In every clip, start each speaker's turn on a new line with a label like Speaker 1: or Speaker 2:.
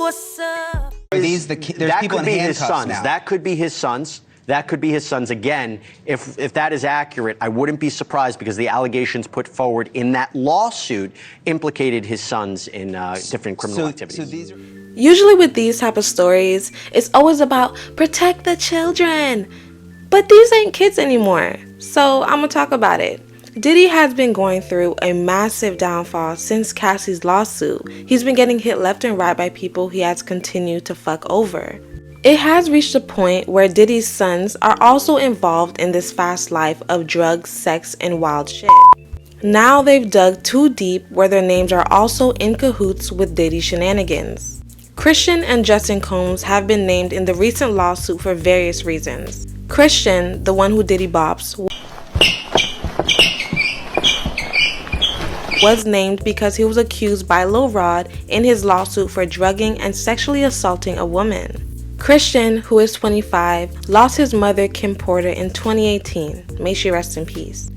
Speaker 1: what's up?
Speaker 2: Are these there's people in handcuffs now?
Speaker 3: That could be his sons. That could be his sons. Again, if that is accurate, I wouldn't be surprised because the allegations put forward in that lawsuit implicated his sons in different criminal activities.
Speaker 4: Usually with these type of stories, it's always about protect the children. But these ain't kids anymore. So I'm gonna talk about it. Diddy has been going through a massive downfall since Cassie's lawsuit. He's been getting hit left and right by people he has continued to fuck over. It has reached a point where Diddy's sons are also involved in this fast life of drugs, sex, and wild shit. Now they've dug too deep where their names are also in cahoots with Diddy shenanigans. Christian and Justin Combs have been named in the recent lawsuit for various reasons. Christian, the one who Diddy bops, was named because he was accused by Lil Rod in his lawsuit for drugging and sexually assaulting a woman. Christian, who is 25, lost his mother Kim Porter in 2018. May she rest in peace.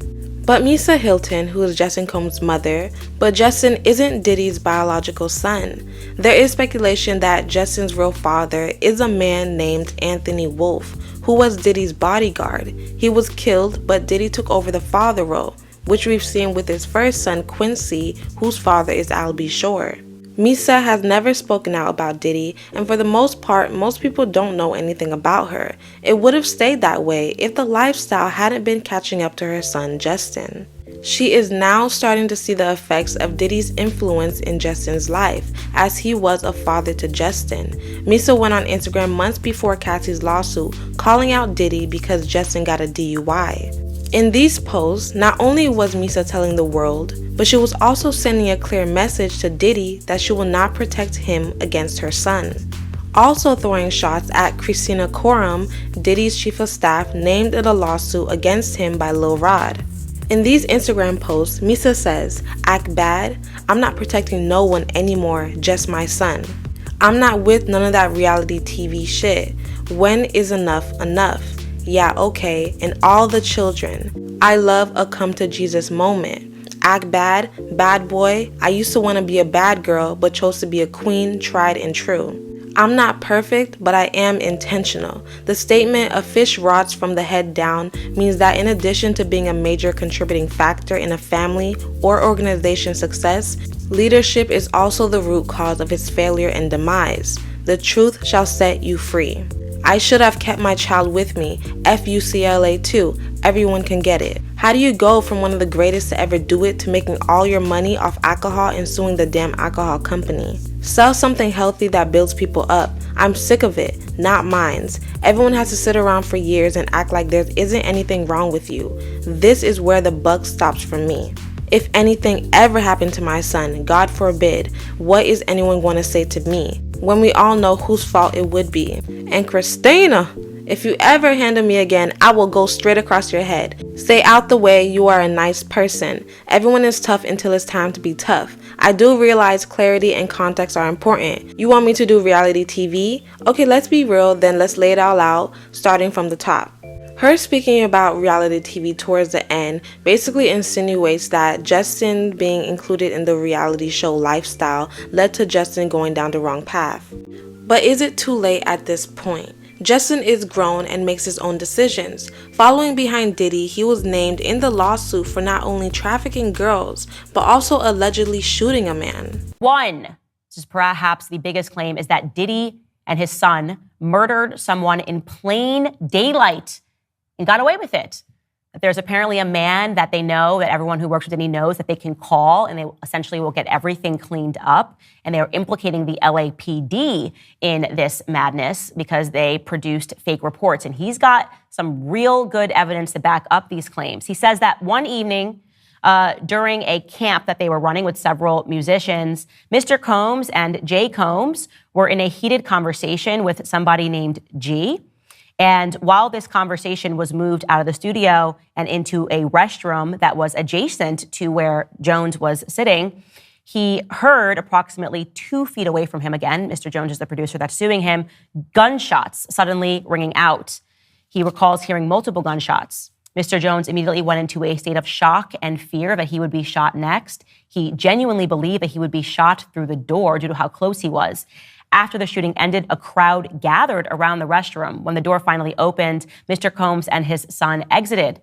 Speaker 4: But Misa Hilton, who is Justin Combs' mother, but Justin isn't Diddy's biological son. There is speculation that Justin's real father is a man named Anthony Wolf, who was Diddy's bodyguard. He was killed, but Diddy took over the father role, which we've seen with his first son Quincy, whose father is Al B. Shore. Misa has never spoken out about Diddy, and for the most part, most people don't know anything about her. It would have stayed that way if the lifestyle hadn't been catching up to her son Justin. She is now starting to see the effects of Diddy's influence in Justin's life, as he was a father to Justin. Misa went on Instagram months before Cassie's lawsuit, calling out Diddy because Justin got a DUI. In these posts, not only was Misa telling the world, but she was also sending a clear message to Diddy that she will not protect him against her son. Also throwing shots at Christina Coram, Diddy's chief of staff, named in a lawsuit against him by Lil Rod. In these Instagram posts, Misa says, "Act bad? I'm not protecting no one anymore, just my son. I'm not with none of that reality TV shit. When is enough enough? Yeah, okay, and all the children. I love a come to Jesus moment. Act bad, bad boy. I used to want to be a bad girl, but chose to be a queen, tried and true. I'm not perfect, but I am intentional. The statement, a fish rots from the head down, means that in addition to being a major contributing factor in a family or organization's success, leadership is also the root cause of its failure and demise. The truth shall set you free. I should have kept my child with me. FUCLA too. Everyone can get it. How do you go from one of the greatest to ever do it to making all your money off alcohol and suing the damn alcohol company? Sell something healthy that builds people up. I'm sick of it. Not mines. Everyone has to sit around for years and act like there isn't anything wrong with you. This is where the buck stops for me. If anything ever happened to my son, God forbid, what is anyone going to say to me? When we all know whose fault it would be. And Christina, if you ever handle me again, I will go straight across your head. Stay out the way, you are a nice person. Everyone is tough until it's time to be tough. I do realize clarity and context are important. You want me to do reality TV? Okay, let's be real, then let's lay it all out, starting from the top. Her speaking about reality TV towards the end basically insinuates that Justin being included in the reality show lifestyle led to Justin going down the wrong path. But is it too late at this point? Justin is grown and makes his own decisions. Following behind Diddy, he was named in the lawsuit for not only trafficking girls, but also allegedly shooting a man.
Speaker 5: This is perhaps the biggest claim, is that Diddy and his son murdered someone in plain daylight and got away with it. There's apparently a man that they know, that everyone who works with Diddy knows, that they can call and they essentially will get everything cleaned up. And they are implicating the LAPD in this madness because they produced fake reports. And he's got some real good evidence to back up these claims. He says that one evening during a camp that they were running with several musicians, Mr. Combs and Jay Combs were in a heated conversation with somebody named G. And while this conversation was moved out of the studio and into a restroom that was adjacent to where Jones was sitting, he heard approximately 2 feet away from him again, Mr. Jones is the producer that's suing him, gunshots suddenly ringing out. He recalls hearing multiple gunshots. Mr. Jones immediately went into a state of shock and fear that he would be shot next. He genuinely believed that he would be shot through the door due to how close he was. After the shooting ended, a crowd gathered around the restroom. When the door finally opened, Mr. Combs and his son exited.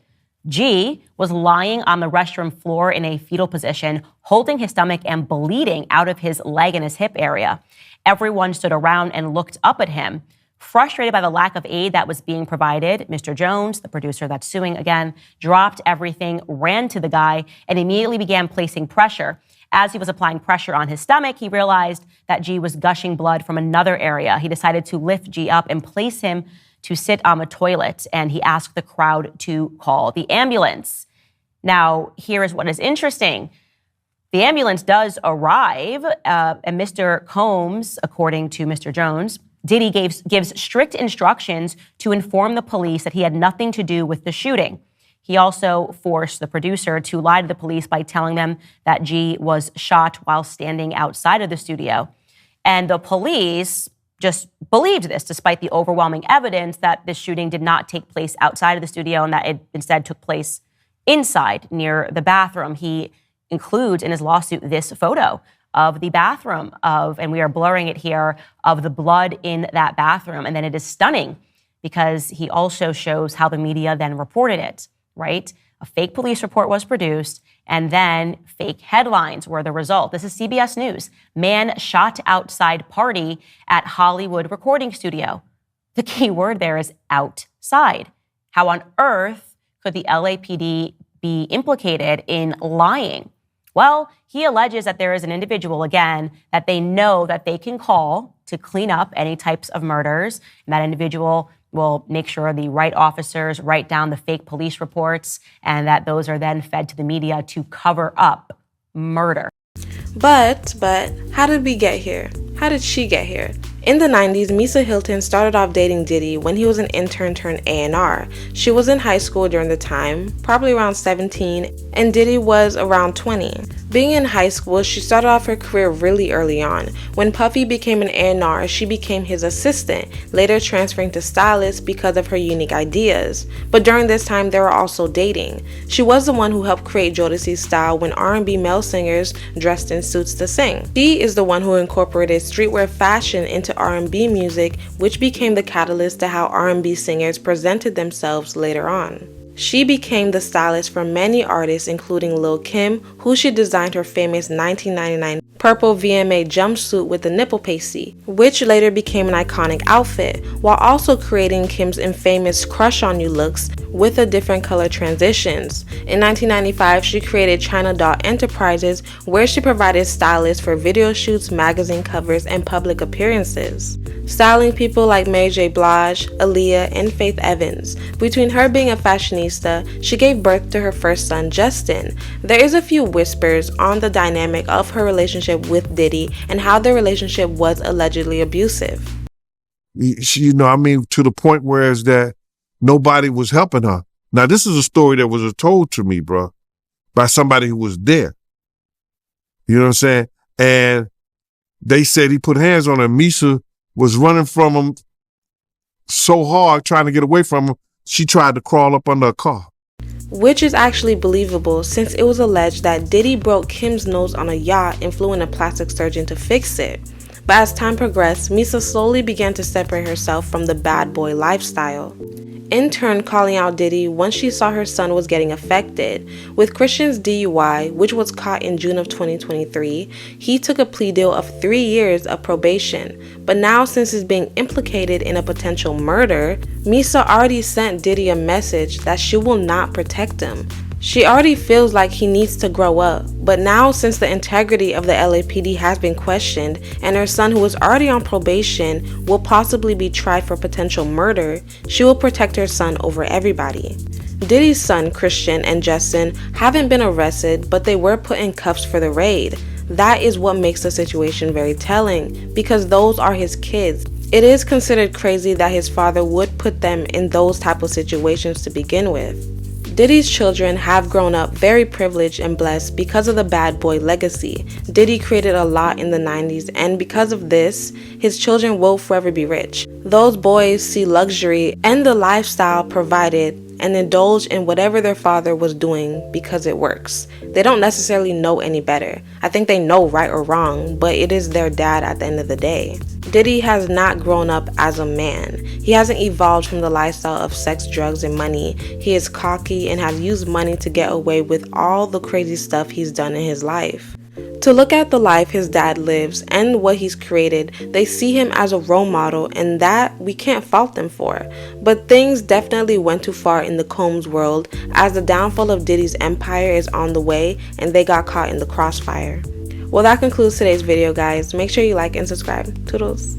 Speaker 5: G was lying on the restroom floor in a fetal position, holding his stomach and bleeding out of his leg and his hip area. Everyone stood around and looked up at him. Frustrated by the lack of aid that was being provided, Mr. Jones, the producer that's suing again, dropped everything, ran to the guy, and immediately began placing pressure. As he was applying pressure on his stomach, he realized that G was gushing blood from another area. He decided to lift G up and place him to sit on the toilet, and he asked the crowd to call the ambulance. Now, here is what is interesting. The ambulance does arrive, and Mr. Combs, according to Mr. Jones, Diddy gives strict instructions to inform the police that he had nothing to do with the shooting. He also forced the producer to lie to the police by telling them that G was shot while standing outside of the studio. And the police just believed this, despite the overwhelming evidence that this shooting did not take place outside of the studio and that it instead took place inside near the bathroom. He includes in his lawsuit this photo of the bathroom and we are blurring it here, of the blood in that bathroom. And then it is stunning because he also shows how the media then reported it, right? A fake police report was produced and then fake headlines were the result. This is CBS News. Man shot outside party at Hollywood recording studio. The key word there is outside. How on earth could the LAPD be implicated in lying? Well, he alleges that there is an individual, again, that they know that they can call to clean up any types of murders. And that individual will make sure the right officers write down the fake police reports and that those are then fed to the media to cover up murder.
Speaker 4: But how did we get here? How did she get here? In the 90s, Misa Hilton started off dating Diddy when he was an intern turned A&R. She was in high school during the time, probably around 17, and Diddy was around 20. Being in high school, she started off her career really early on. When Puffy became an A&R, she became his assistant, later transferring to stylist because of her unique ideas. But during this time, they were also dating. She was the one who helped create Jodeci's style when R&B male singers dressed in suits to sing. She is the one who incorporated streetwear fashion into R&B music, which became the catalyst to how R&B singers presented themselves later on. She became the stylist for many artists, including Lil' Kim, who she designed her famous 1999 purple VMA jumpsuit with the nipple pasty, which later became an iconic outfit, while also creating Kim's infamous Crush on You looks with the different color transitions. In 1995, she created China Doll Enterprises, where she provided stylists for video shoots, magazine covers, and public appearances, styling people like Mary J. Blige, Aaliyah, and Faith Evans. Between her being a fashionista, she gave birth to her first son, Justin. There is a few whispers on the dynamic of her relationship with Diddy and how their relationship was allegedly abusive.
Speaker 1: She, to the point where is that nobody was helping her. Now, this is a story that was told to me, bro, by somebody who was there. You know what I'm saying? And they said he put hands on her. Misa was running from him so hard, trying to get away from him, she tried to crawl up under a car.
Speaker 4: Which is actually believable, since it was alleged that Diddy broke Kim's nose on a yacht and flew in a plastic surgeon to fix it. But as time progressed, Misa slowly began to separate herself from the bad boy lifestyle, in turn calling out Diddy once she saw her son was getting affected. With Christian's DUI, which was caught in June of 2023, he took a plea deal of 3 years of probation. But now, since he's being implicated in a potential murder, Misa already sent Diddy a message that she will not protect him. She already feels like he needs to grow up, but now since the integrity of the LAPD has been questioned and her son, who is already on probation, will possibly be tried for potential murder, she will protect her son over everybody. Diddy's son, Christian, and Justin haven't been arrested, but they were put in cuffs for the raid. That is what makes the situation very telling, because those are his kids. It is considered crazy that his father would put them in those type of situations to begin with. Diddy's children have grown up very privileged and blessed because of the bad boy legacy. Diddy created a lot in the 90s, and because of this, his children will forever be rich. Those boys see luxury and the lifestyle provided and indulge in whatever their father was doing because it works. They don't necessarily know any better. I think they know right or wrong, but it is their dad at the end of the day. Diddy has not grown up as a man. He hasn't evolved from the lifestyle of sex, drugs, and money. He is cocky and has used money to get away with all the crazy stuff he's done in his life. To look at the life his dad lives and what he's created, they see him as a role model, and that we can't fault them for. But things definitely went too far in the Combs world, as the downfall of Diddy's empire is on the way and they got caught in the crossfire. Well, that concludes today's video, guys. Make sure you like and subscribe. Toodles.